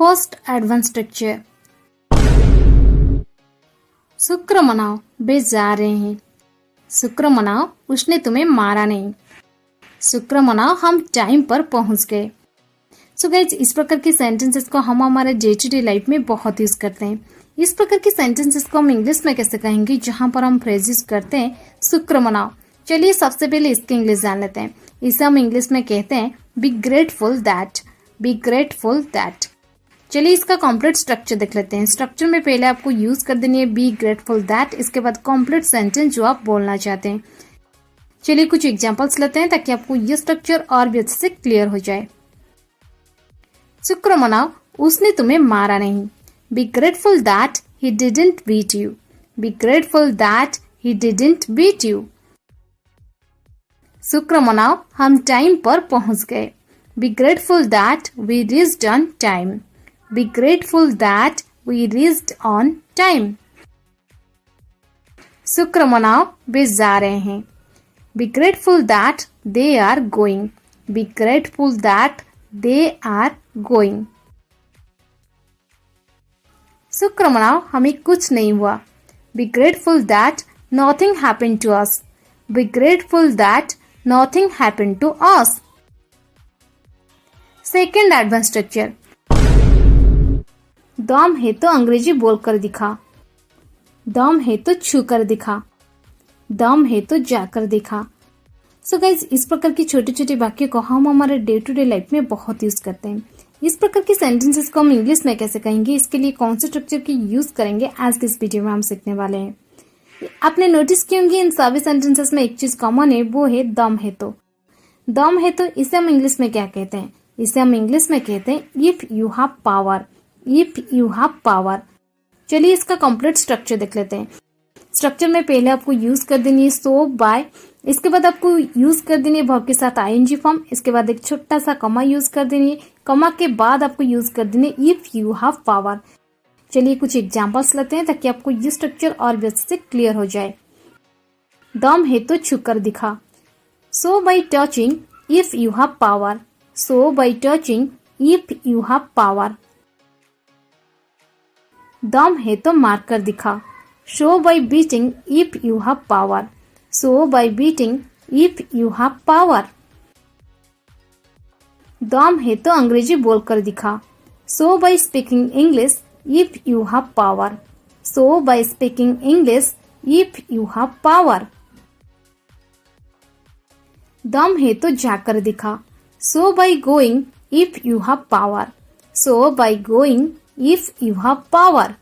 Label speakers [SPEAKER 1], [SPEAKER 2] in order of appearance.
[SPEAKER 1] First advance structure. शुक्र मनाओ, वे जा रहे हैं। शुक्र मनाओ, उसने तुम्हें मारा नहीं। शुक्र मनाओ, हम टाइम पर पहुंच गए। सो गाइज, इस प्रकार की सेंटेंसेस को हम हमारे डे टू डे लाइफ में बहुत यूज करते हैं। इस प्रकार की सेंटेंसेस को हम इंग्लिश में कैसे कहेंगे जहां पर हम फ्रेजेस करते हैं शुक्र मनाओ। चलिए सबसे पहले इसके इंग्लिश जान लेते हैं। इसे हम इंग्लिश में कहते हैं be grateful that. B grateful that. चलिए इसका कॉम्प्लीट स्ट्रक्चर देख लेते हैं। स्ट्रक्चर में पहले आपको यूज कर देनी है बी ग्रेटफुल दैट, इसके बाद कॉम्प्लीट सेंटेंस जो आप बोलना चाहते हैं। चलिए कुछ एग्जांपल्स लेते हैं ताकि आपको ये स्ट्रक्चर और भी अच्छे से क्लियर हो जाए। शुक्र मनाओ, उसने तुम्हें मारा नहीं। Be grateful that he didn't beat you. Be grateful that he didn't beat you. शुक्र मनाओ, हम टाइम पर पहुंच गए। Be grateful that we reached on time. Be grateful that we reached on time. शुक्र मनाओ, वे जा रहे हैं। Be grateful that they are going. Be grateful that they are going. शुक्र मनाओ, हमें कुछ नहीं हुआ। Be grateful that nothing happened to us. B grateful that nothing happened to us. Second advance structure. दम है तो अंग्रेजी बोलकर दिखा। दम है तो छूकर दिखा। दम है तो जाकर दिखा। सो गाइज, इस प्रकार की छोटे छोटे वाक्य को हम हमारे डे टू डे लाइफ में बहुत यूज करते हैं। इस प्रकार की सेंटेंसेस को हम इंग्लिश में कैसे कहेंगे, इसके लिए कौन से स्ट्रक्चर की यूज करेंगे, आज के इस वीडियो में हम सीखने वाले हैं। आपने नोटिस की होंगी इन सभी सेंटेंसेस में एक चीज कॉमन है, वो है दम है तो। दम है तो इसे हम इंग्लिश में क्या कहते हैं? इसे हम इंग्लिश में कहते हैं if you have power. If you have power. चलिए इसका कंप्लीट स्ट्रक्चर देख लेते हैं। स्ट्रक्चर में पहले आपको यूज कर देनी है सो बाय, इसके बाद आपको यूज कर देनी है वर्ब के साथ आईएनजी फॉर्म, इसके बाद एक छोटा सा कमा यूज कर देनी है, कमा के बाद आपको यूज कर देनी है इफ यू हैव पावर। चलिए कुछ एग्जांपल्स लेते हैं ताकि आपको ये स्ट्रक्चर और भी अच्छे से क्लियर हो जाए। दम है तो छूकर दिखा। So by touching if you have power. So by touching if you have power. दम है तो मार कर दिखा। Show by beating if you have power. So by beating if you have power. दम है तो अंग्रेजी बोलकर दिखा। So by speaking English if you have power. So by speaking English if you have power. दम है तो जाकर दिखा। So by going if you have power. So by going if you have power.